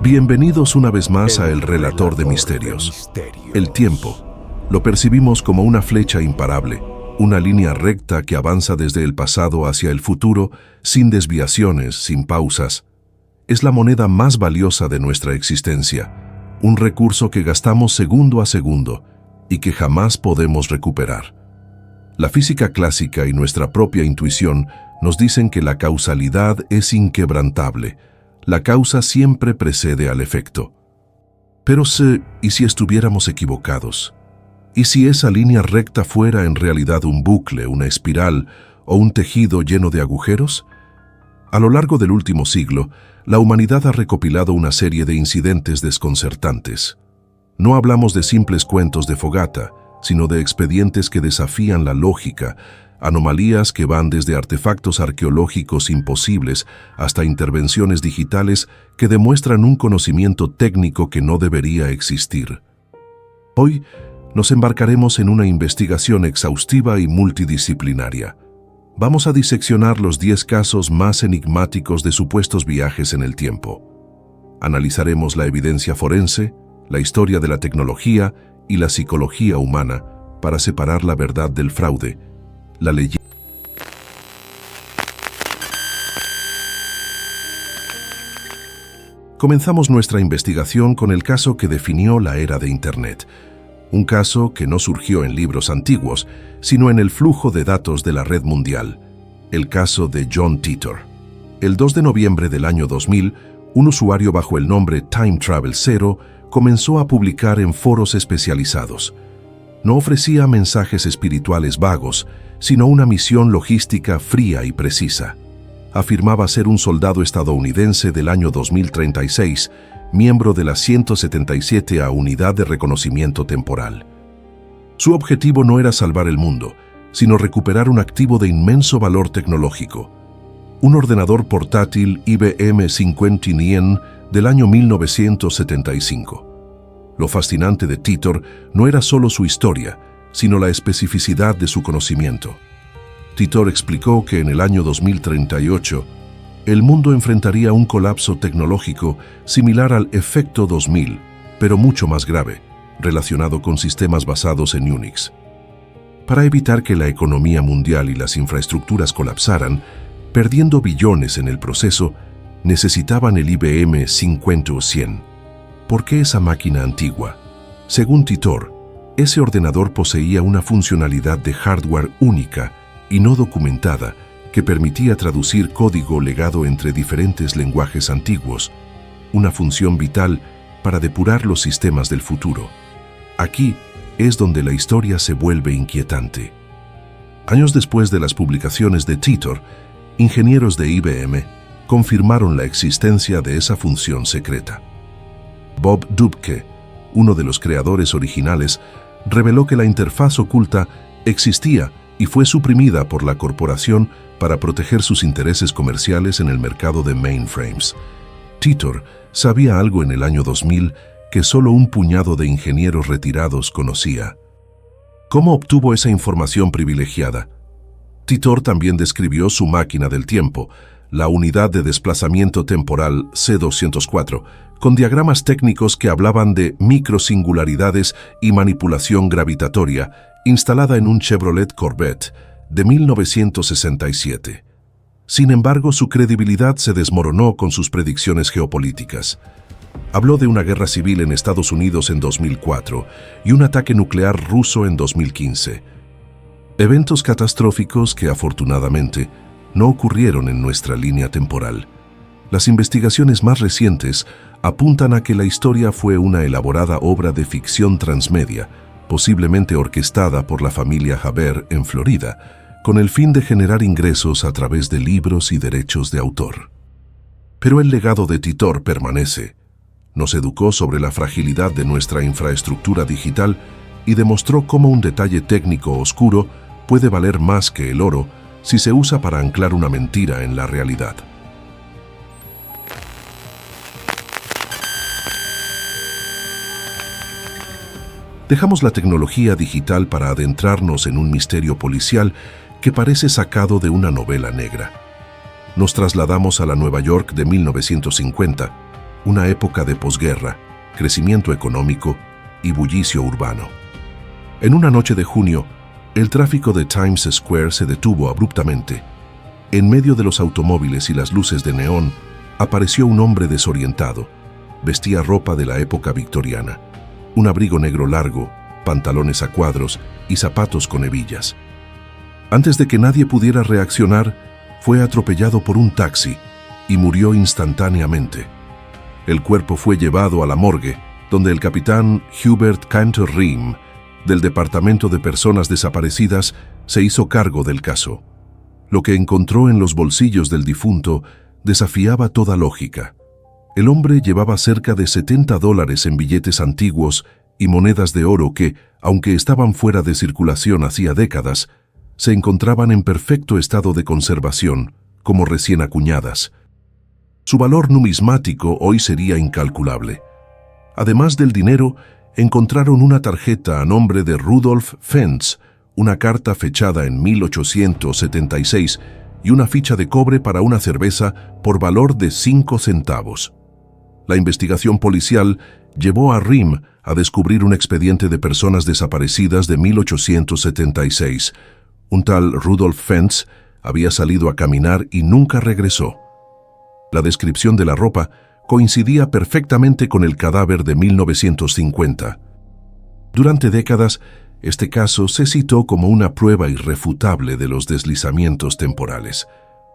Bienvenidos una vez más a El Relator de Misterios. El tiempo lo percibimos como una flecha imparable, una línea recta que avanza desde el pasado hacia el futuro, sin desviaciones, sin pausas. Es la moneda más valiosa de nuestra existencia, un recurso que gastamos segundo a segundo y que jamás podemos recuperar. La física clásica y nuestra propia intuición nos dicen que la causalidad es inquebrantable. La causa siempre precede al efecto. Pero ¿y si estuviéramos equivocados? ¿Y si esa línea recta fuera en realidad un bucle, una espiral o un tejido lleno de agujeros? A lo largo del último siglo, la humanidad ha recopilado una serie de incidentes desconcertantes. No hablamos de simples cuentos de fogata, sino de expedientes que desafían la lógica, anomalías que van desde artefactos arqueológicos imposibles hasta intervenciones digitales que demuestran un conocimiento técnico que no debería existir. Hoy nos embarcaremos en una investigación exhaustiva y multidisciplinaria. Vamos a diseccionar los 10 casos más enigmáticos de supuestos viajes en el tiempo. Analizaremos la evidencia forense, la historia de la tecnología y la psicología humana para separar la verdad del fraude, la leyenda. Comenzamos nuestra investigación con el caso que definió la era de Internet. Un caso que no surgió en libros antiguos, sino en el flujo de datos de la red mundial. El caso de John Titor. El 2 de noviembre del año 2000, un usuario bajo el nombre Time Travel Zero comenzó a publicar en foros especializados. No ofrecía mensajes espirituales vagos, sino una misión logística fría y precisa. Afirmaba ser un soldado estadounidense del año 2036, miembro de la 177 Unidad de Reconocimiento Temporal. Su objetivo no era salvar el mundo, sino recuperar un activo de inmenso valor tecnológico. Un ordenador portátil IBM 5000 del año 1975. Lo fascinante de Titor no era solo su historia, sino la especificidad de su conocimiento. Titor explicó que en el año 2038, el mundo enfrentaría un colapso tecnológico similar al efecto 2000, pero mucho más grave, relacionado con sistemas basados en Unix. Para evitar que la economía mundial y las infraestructuras colapsaran, perdiendo billones en el proceso, necesitaban el IBM 50 o 100. ¿Por qué esa máquina antigua? Según Titor, ese ordenador poseía una funcionalidad de hardware única y no documentada que permitía traducir código legado entre diferentes lenguajes antiguos, una función vital para depurar los sistemas del futuro. Aquí es donde la historia se vuelve inquietante. Años después de las publicaciones de Titor, ingenieros de IBM confirmaron la existencia de esa función secreta. Bob Dubke, uno de los creadores originales, reveló que la interfaz oculta existía y fue suprimida por la corporación para proteger sus intereses comerciales en el mercado de mainframes. Titor sabía algo en el año 2000 que solo un puñado de ingenieros retirados conocía. ¿Cómo obtuvo esa información privilegiada? Titor también describió su máquina del tiempo, la unidad de desplazamiento temporal C204, con diagramas técnicos que hablaban de microsingularidades y manipulación gravitatoria, instalada en un Chevrolet Corvette de 1967. Sin embargo, su credibilidad se desmoronó con sus predicciones geopolíticas. Habló de una guerra civil en Estados Unidos en 2004 y un ataque nuclear ruso en 2015. Eventos catastróficos que, afortunadamente, no ocurrieron en nuestra línea temporal. Las investigaciones más recientes apuntan a que la historia fue una elaborada obra de ficción transmedia, posiblemente orquestada por la familia Haber en Florida, con el fin de generar ingresos a través de libros y derechos de autor. Pero el legado de Titor permanece. Nos educó sobre la fragilidad de nuestra infraestructura digital y demostró cómo un detalle técnico oscuro puede valer más que el oro si se usa para anclar una mentira en la realidad. Dejamos la tecnología digital para adentrarnos en un misterio policial que parece sacado de una novela negra. Nos trasladamos a la Nueva York de 1950, una época de posguerra, crecimiento económico y bullicio urbano. En una noche de junio, el tráfico de Times Square se detuvo abruptamente. En medio de los automóviles y las luces de neón, apareció un hombre desorientado. Vestía ropa de la época victoriana, un abrigo negro largo, pantalones a cuadros y zapatos con hebillas. Antes de que nadie pudiera reaccionar, fue atropellado por un taxi y murió instantáneamente. El cuerpo fue llevado a la morgue, donde el capitán Hubert Cantor Ream, del Departamento de Personas Desaparecidas, se hizo cargo del caso. Lo que encontró en los bolsillos del difunto desafiaba toda lógica. El hombre llevaba cerca de $70 en billetes antiguos y monedas de oro que, aunque estaban fuera de circulación hacía décadas, se encontraban en perfecto estado de conservación, como recién acuñadas. Su valor numismático hoy sería incalculable. Además del dinero, encontraron una tarjeta a nombre de Rudolf Fentz, una carta fechada en 1876 y una ficha de cobre para una cerveza por valor de 5 centavos. La investigación policial llevó a Ream a descubrir un expediente de personas desaparecidas de 1876. Un tal Rudolf Fentz había salido a caminar y nunca regresó. La descripción de la ropa coincidía perfectamente con el cadáver de 1950. Durante décadas, este caso se citó como una prueba irrefutable de los deslizamientos temporales.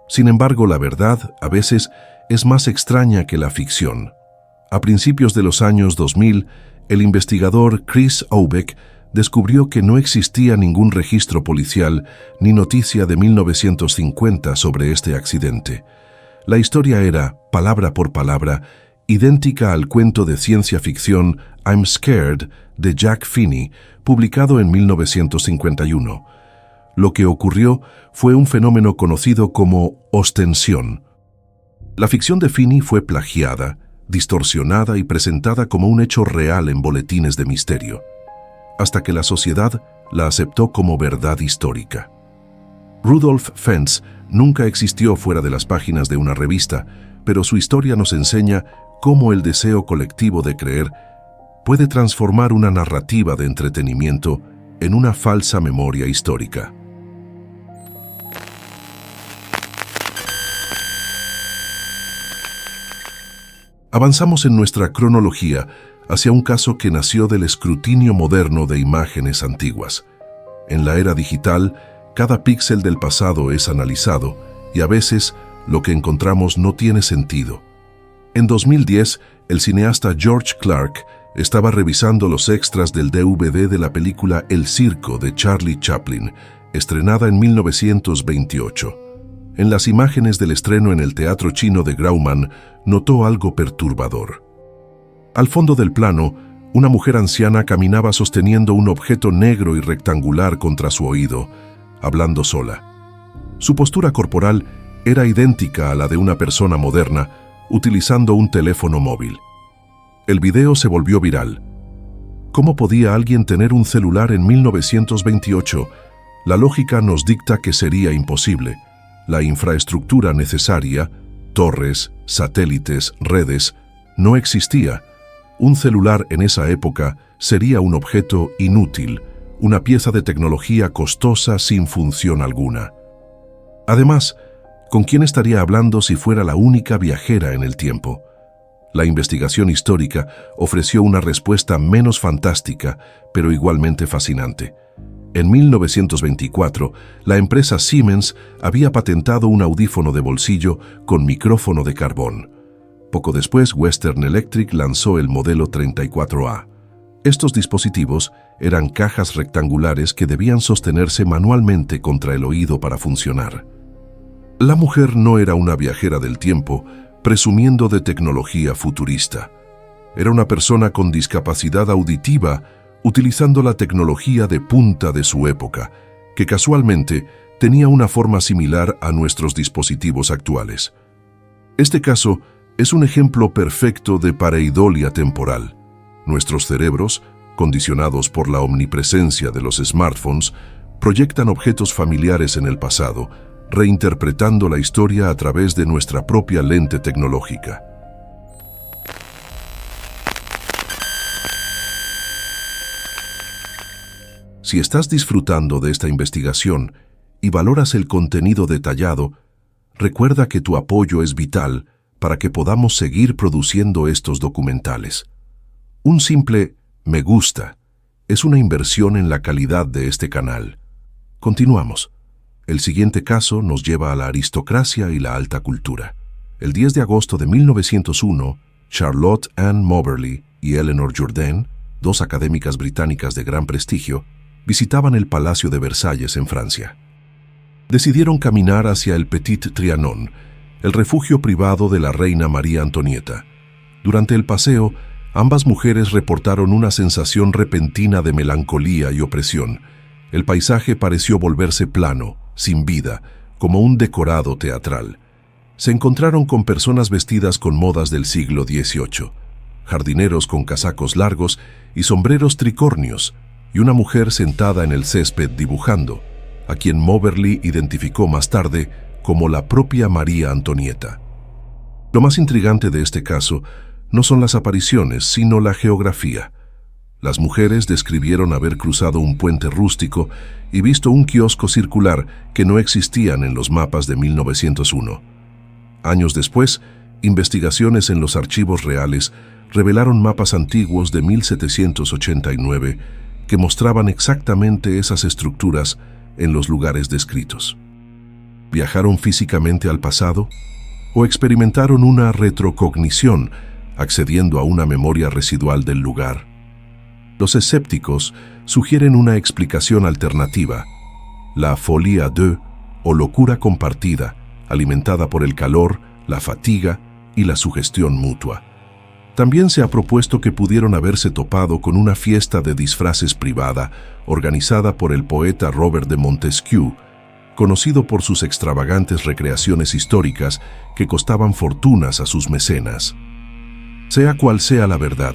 Sin embargo, la verdad, a veces, es más extraña que la ficción. A principios de los años 2000, el investigador Chris Aubeck descubrió que no existía ningún registro policial ni noticia de 1950 sobre este accidente. La historia era, palabra por palabra, idéntica al cuento de ciencia ficción I'm Scared de Jack Finney, publicado en 1951. Lo que ocurrió fue un fenómeno conocido como ostensión. La ficción de Finney fue plagiada, distorsionada y presentada como un hecho real en boletines de misterio, hasta que la sociedad la aceptó como verdad histórica. Rudolf Fentz nunca existió fuera de las páginas de una revista, pero su historia nos enseña cómo el deseo colectivo de creer puede transformar una narrativa de entretenimiento en una falsa memoria histórica. Avanzamos en nuestra cronología hacia un caso que nació del escrutinio moderno de imágenes antiguas. En la era digital, cada píxel del pasado es analizado y a veces lo que encontramos no tiene sentido. En 2010, el cineasta George Clark estaba revisando los extras del DVD de la película El Circo de Charlie Chaplin, estrenada en 1928. En las imágenes del estreno en el Teatro Chino de Grauman, notó algo perturbador. Al fondo del plano, una mujer anciana caminaba sosteniendo un objeto negro y rectangular contra su oído, hablando sola. Su postura corporal era idéntica a la de una persona moderna, utilizando un teléfono móvil. El video se volvió viral. ¿Cómo podía alguien tener un celular en 1928? La lógica nos dicta que sería imposible. La infraestructura necesaria, torres, satélites, redes, no existía. Un celular en esa época sería un objeto inútil, una pieza de tecnología costosa sin función alguna. Además, ¿con quién estaría hablando si fuera la única viajera en el tiempo? La investigación histórica ofreció una respuesta menos fantástica, pero igualmente fascinante. En 1924, la empresa Siemens había patentado un audífono de bolsillo con micrófono de carbón. Poco después, Western Electric lanzó el modelo 34A. Estos dispositivos eran cajas rectangulares que debían sostenerse manualmente contra el oído para funcionar. La mujer no era una viajera del tiempo, presumiendo de tecnología futurista. Era una persona con discapacidad auditiva, utilizando la tecnología de punta de su época, que casualmente tenía una forma similar a nuestros dispositivos actuales. Este caso es un ejemplo perfecto de pareidolia temporal. Nuestros cerebros, condicionados por la omnipresencia de los smartphones, proyectan objetos familiares en el pasado, reinterpretando la historia a través de nuestra propia lente tecnológica. Si estás disfrutando de esta investigación y valoras el contenido detallado, recuerda que tu apoyo es vital para que podamos seguir produciendo estos documentales. Un simple me gusta es una inversión en la calidad de este canal. Continuamos. El siguiente caso nos lleva a la aristocracia y la alta cultura. El 10 de agosto de 1901, Charlotte Ann Moberly y Eleanor Jourdain, dos académicas británicas de gran prestigio, visitaban el Palacio de Versalles en Francia. Decidieron caminar hacia el Petit Trianon, el refugio privado de la reina María Antonieta. Durante el paseo, ambas mujeres reportaron una sensación repentina de melancolía y opresión. El paisaje pareció volverse plano, sin vida, como un decorado teatral. Se encontraron con personas vestidas con modas del siglo XVIII, jardineros con casacos largos y sombreros tricornios, y una mujer sentada en el césped dibujando, a quien Moberly identificó más tarde como la propia María Antonieta. Lo más intrigante de este caso no son las apariciones, sino la geografía. Las mujeres describieron haber cruzado un puente rústico y visto un kiosco circular que no existían en los mapas de 1901. Años después, investigaciones en los archivos reales revelaron mapas antiguos de 1789 que mostraban exactamente esas estructuras en los lugares descritos. ¿Viajaron físicamente al pasado? ¿O experimentaron una retrocognición, accediendo a una memoria residual del lugar? Los escépticos sugieren una explicación alternativa, la folie à deux, o locura compartida, alimentada por el calor, la fatiga y la sugestión mutua. También se ha propuesto que pudieron haberse topado con una fiesta de disfraces privada organizada por el poeta Robert de Montesquieu, conocido por sus extravagantes recreaciones históricas que costaban fortunas a sus mecenas. Sea cual sea la verdad,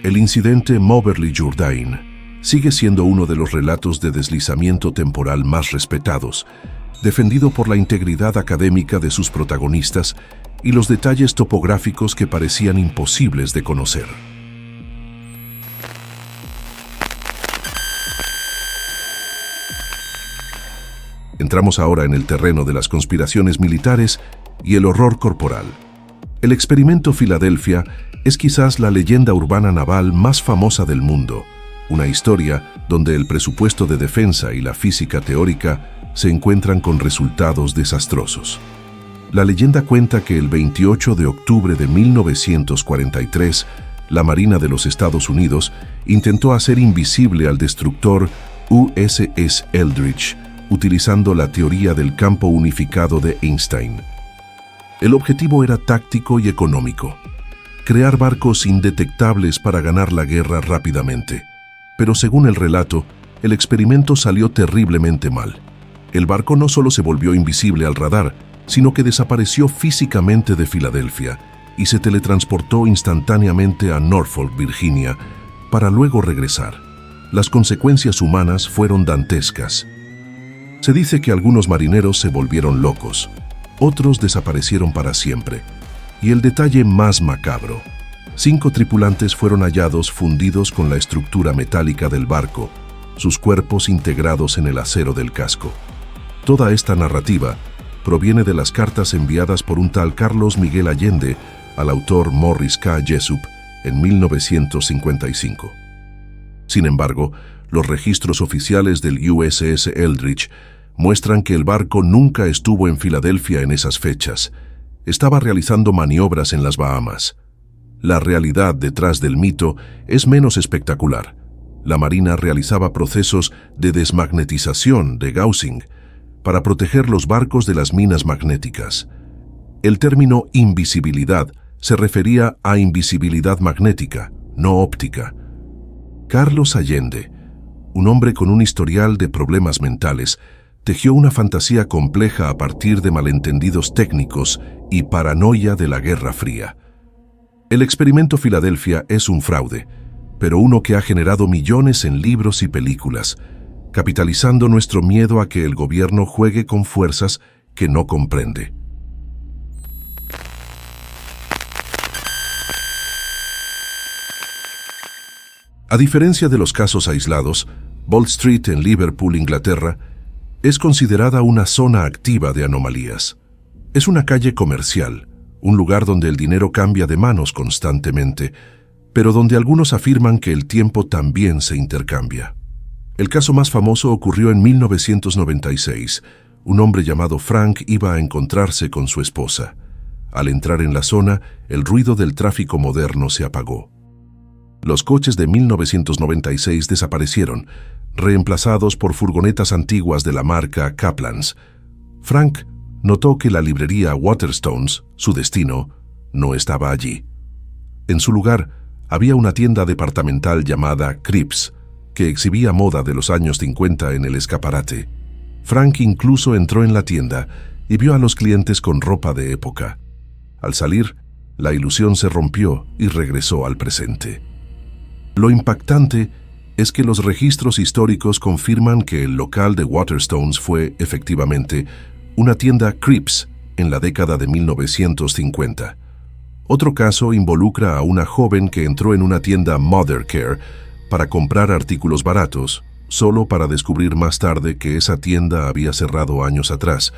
el incidente Moberly-Jourdain sigue siendo uno de los relatos de deslizamiento temporal más respetados, defendido por la integridad académica de sus protagonistas y los detalles topográficos que parecían imposibles de conocer. Entramos ahora en el terreno de las conspiraciones militares y el horror corporal. El experimento Filadelfia es quizás la leyenda urbana naval más famosa del mundo, una historia donde el presupuesto de defensa y la física teórica se encuentran con resultados desastrosos. La leyenda cuenta que el 28 de octubre de 1943, la Marina de los Estados Unidos intentó hacer invisible al destructor USS Eldridge, utilizando la teoría del campo unificado de Einstein. El objetivo era táctico y económico: crear barcos indetectables para ganar la guerra rápidamente. Pero según el relato, el experimento salió terriblemente mal. El barco no solo se volvió invisible al radar, sino que desapareció físicamente de Filadelfia y se teletransportó instantáneamente a Norfolk, Virginia, para luego regresar. Las consecuencias humanas fueron dantescas. Se dice que algunos marineros se volvieron locos, otros desaparecieron para siempre. Y el detalle más macabro: 5 tripulantes fueron hallados fundidos con la estructura metálica del barco, sus cuerpos integrados en el acero del casco. Toda esta narrativa proviene de las cartas enviadas por un tal Carlos Miguel Allende al autor Morris K. Jessup en 1955. Sin embargo, los registros oficiales del USS Eldridge muestran que el barco nunca estuvo en Filadelfia en esas fechas. Estaba realizando maniobras en las Bahamas. La realidad detrás del mito es menos espectacular. La Marina realizaba procesos de desmagnetización, de gaussing, para proteger los barcos de las minas magnéticas. El término invisibilidad se refería a invisibilidad magnética, no óptica. Carlos Allende, un hombre con un historial de problemas mentales, tejió una fantasía compleja a partir de malentendidos técnicos y paranoia de la Guerra Fría. El experimento Filadelfia es un fraude, pero uno que ha generado millones en libros y películas, capitalizando nuestro miedo a que el gobierno juegue con fuerzas que no comprende. A diferencia de los casos aislados, Bold Street en Liverpool, Inglaterra, es considerada una zona activa de anomalías. Es una calle comercial, un lugar donde el dinero cambia de manos constantemente, pero donde algunos afirman que el tiempo también se intercambia. El caso más famoso ocurrió en 1996. Un hombre llamado Frank iba a encontrarse con su esposa. Al entrar en la zona, el ruido del tráfico moderno se apagó. Los coches de 1996 desaparecieron, reemplazados por furgonetas antiguas de la marca Kaplan's. Frank notó que la librería Waterstones, su destino, no estaba allí. En su lugar, había una tienda departamental llamada Cripps, que exhibía moda de los años 50 en el escaparate. Frank incluso entró en la tienda y vio a los clientes con ropa de época. Al salir, la ilusión se rompió y regresó al presente. Lo impactante es que los registros históricos confirman que el local de Waterstones fue, efectivamente, una tienda Cripps en la década de 1950. Otro caso involucra a una joven que entró en una tienda Mothercare para comprar artículos baratos, solo para descubrir más tarde que esa tienda había cerrado años atrás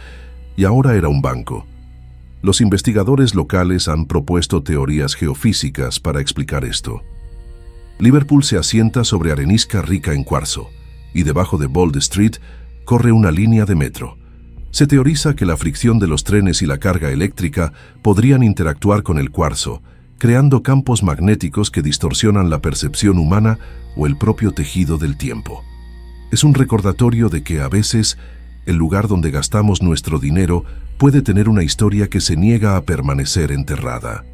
y ahora era un banco. Los investigadores locales han propuesto teorías geofísicas para explicar esto. Liverpool se asienta sobre arenisca rica en cuarzo y debajo de Bold Street corre una línea de metro. Se teoriza que la fricción de los trenes y la carga eléctrica podrían interactuar con el cuarzo, creando campos magnéticos que distorsionan la percepción humana o el propio tejido del tiempo. Es un recordatorio de que a veces el lugar donde gastamos nuestro dinero puede tener una historia que se niega a permanecer enterrada.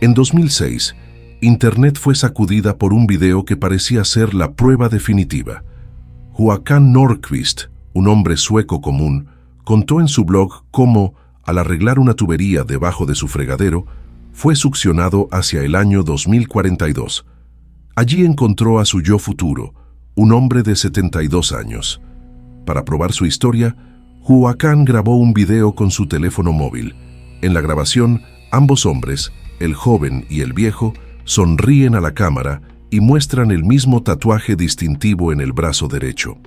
En 2006, Internet fue sacudida por un video que parecía ser la prueba definitiva. Håkan Nordqvist, un hombre sueco común, contó en su blog cómo, al arreglar una tubería debajo de su fregadero, fue succionado hacia el año 2042. Allí encontró a su yo futuro, un hombre de 72 años. Para probar su historia, Håkan grabó un video con su teléfono móvil. En la grabación, ambos hombres, el joven y el viejo, sonríen a la cámara y muestran el mismo tatuaje distintivo en el brazo derecho.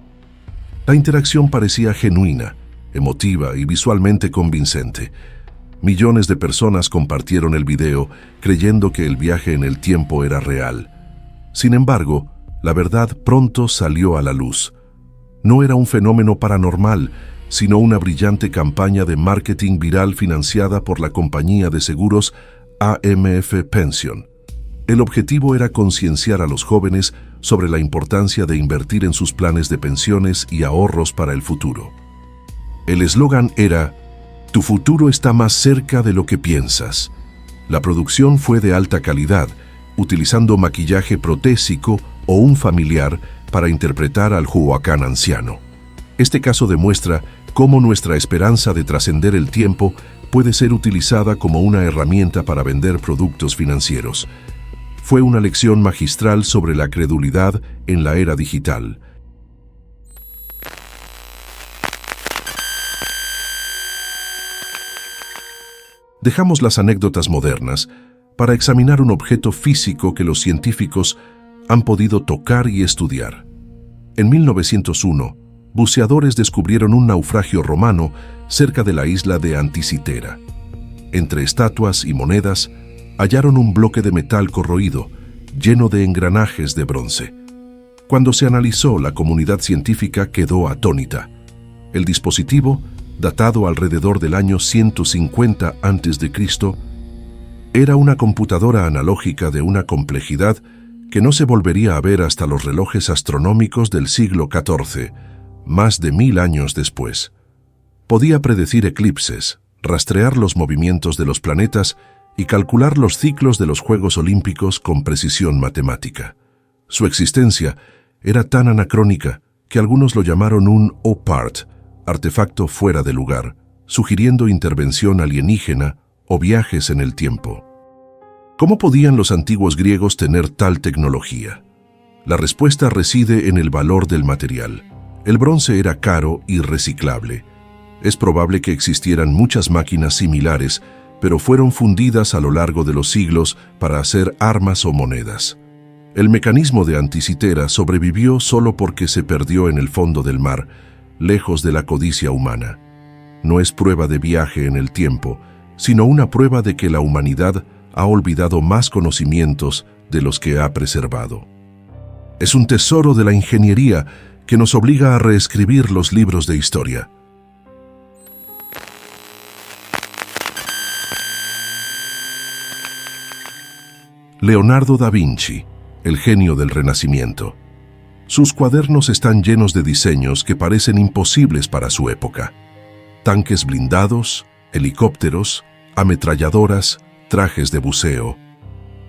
La interacción parecía genuina, emotiva y visualmente convincente. Millones de personas compartieron el video creyendo que el viaje en el tiempo era real. Sin embargo, la verdad pronto salió a la luz. No era un fenómeno paranormal, sino una brillante campaña de marketing viral financiada por la compañía de seguros AMF Pension. El objetivo era concienciar a los jóvenes sobre la importancia de invertir en sus planes de pensiones y ahorros para el futuro. El eslogan era: "Tu futuro está más cerca de lo que piensas". La producción fue de alta calidad, utilizando maquillaje protésico o un familiar para interpretar al Håkan anciano. Este caso demuestra cómo nuestra esperanza de trascender el tiempo puede ser utilizada como una herramienta para vender productos financieros. Fue una lección magistral sobre la credulidad en la era digital. Dejamos las anécdotas modernas para examinar un objeto físico que los científicos han podido tocar y estudiar. En 1901, buceadores descubrieron un naufragio romano cerca de la isla de Anticitera. Entre estatuas y monedas, hallaron un bloque de metal corroído, lleno de engranajes de bronce. Cuando se analizó, la comunidad científica quedó atónita. El dispositivo, datado alrededor del año 150 a.C., era una computadora analógica de una complejidad que no se volvería a ver hasta los relojes astronómicos del siglo XIV, más de 1000 años después. Podía predecir eclipses, rastrear los movimientos de los planetas y calcular los ciclos de los Juegos Olímpicos con precisión matemática. Su existencia era tan anacrónica que algunos lo llamaron un OPART, artefacto fuera de lugar, sugiriendo intervención alienígena o viajes en el tiempo. ¿Cómo podían los antiguos griegos tener tal tecnología? La respuesta reside en el valor del material. El bronce era caro y reciclable. Es probable que existieran muchas máquinas similares, pero fueron fundidas a lo largo de los siglos para hacer armas o monedas. El mecanismo de Anticitera sobrevivió solo porque se perdió en el fondo del mar, lejos de la codicia humana. No es prueba de viaje en el tiempo, sino una prueba de que la humanidad ha olvidado más conocimientos de los que ha preservado. Es un tesoro de la ingeniería que nos obliga a reescribir los libros de historia. Leonardo da Vinci, el genio del Renacimiento. Sus cuadernos están llenos de diseños que parecen imposibles para su época. Tanques blindados, helicópteros, ametralladoras, trajes de buceo.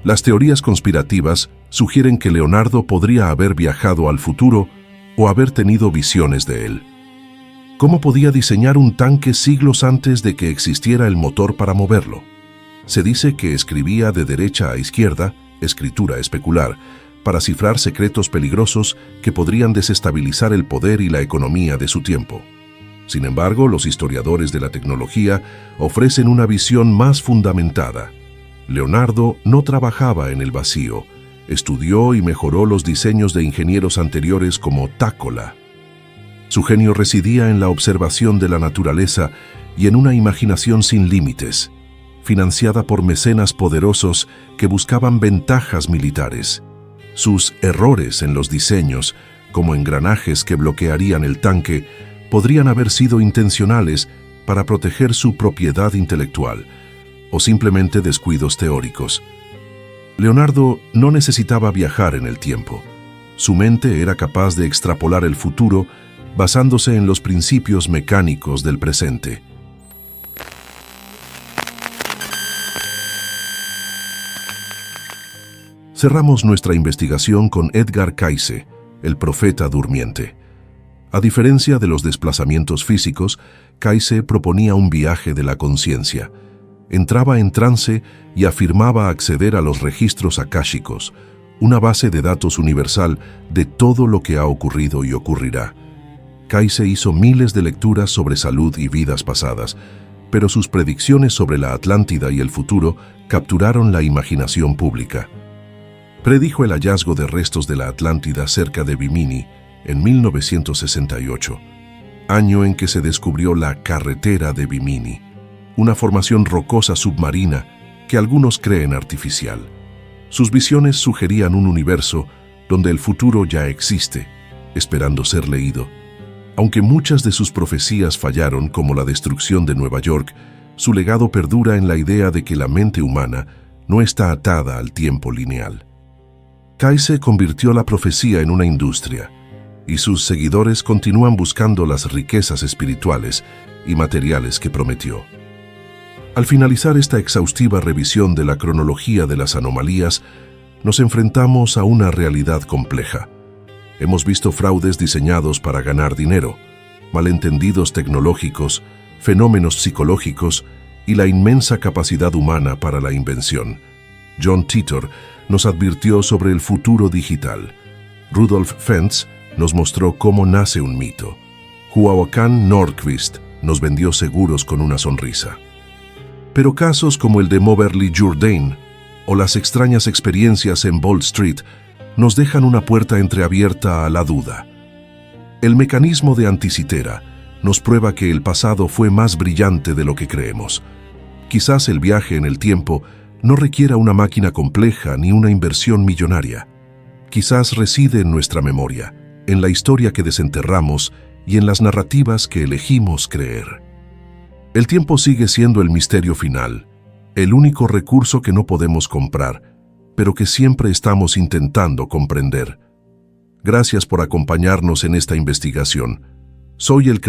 Las teorías conspirativas sugieren que Leonardo podría haber viajado al futuro o haber tenido visiones de él. ¿Cómo podía diseñar un tanque siglos antes de que existiera el motor para moverlo? Se dice que escribía de derecha a izquierda, escritura especular, para cifrar secretos peligrosos que podrían desestabilizar el poder y la economía de su tiempo. Sin embargo, los historiadores de la tecnología ofrecen una visión más fundamentada. Leonardo no trabajaba en el vacío, estudió y mejoró los diseños de ingenieros anteriores como Tácola. Su genio residía en la observación de la naturaleza y en una imaginación sin límites, financiada por mecenas poderosos que buscaban ventajas militares. Sus errores en los diseños, como engranajes que bloquearían el tanque, podrían haber sido intencionales para proteger su propiedad intelectual, o simplemente descuidos teóricos. Leonardo no necesitaba viajar en el tiempo. Su mente era capaz de extrapolar el futuro basándose en los principios mecánicos del presente. Cerramos nuestra investigación con Edgar Cayce, el profeta durmiente. A diferencia de los desplazamientos físicos, Cayce proponía un viaje de la conciencia. Entraba en trance y afirmaba acceder a los registros akáshicos, una base de datos universal de todo lo que ha ocurrido y ocurrirá. Cayce hizo miles de lecturas sobre salud y vidas pasadas, pero sus predicciones sobre la Atlántida y el futuro capturaron la imaginación pública. Predijo el hallazgo de restos de la Atlántida cerca de Bimini en 1968, año en que se descubrió la carretera de Bimini, una formación rocosa submarina que algunos creen artificial. Sus visiones sugerían un universo donde el futuro ya existe, esperando ser leído. Aunque muchas de sus profecías fallaron, como la destrucción de Nueva York, su legado perdura en la idea de que la mente humana no está atada al tiempo lineal. Cayce convirtió la profecía en una industria, y sus seguidores continúan buscando las riquezas espirituales y materiales que prometió. Al finalizar esta exhaustiva revisión de la cronología de las anomalías, nos enfrentamos a una realidad compleja. Hemos visto fraudes diseñados para ganar dinero, malentendidos tecnológicos, fenómenos psicológicos y la inmensa capacidad humana para la invención. John Titor nos advirtió sobre el futuro digital. Rudolf Fentz nos mostró cómo nace un mito. Joachim Nordqvist nos vendió seguros con una sonrisa. Pero casos como el de Moberly Jourdain o las extrañas experiencias en Bold Street nos dejan una puerta entreabierta a la duda. El mecanismo de Anticitera nos prueba que el pasado fue más brillante de lo que creemos. Quizás el viaje en el tiempo no requiera una máquina compleja ni una inversión millonaria. Quizás reside en nuestra memoria, en la historia que desenterramos y en las narrativas que elegimos creer. El tiempo sigue siendo el misterio final, el único recurso que no podemos comprar, pero que siempre estamos intentando comprender. Gracias por acompañarnos en esta investigación. Soy el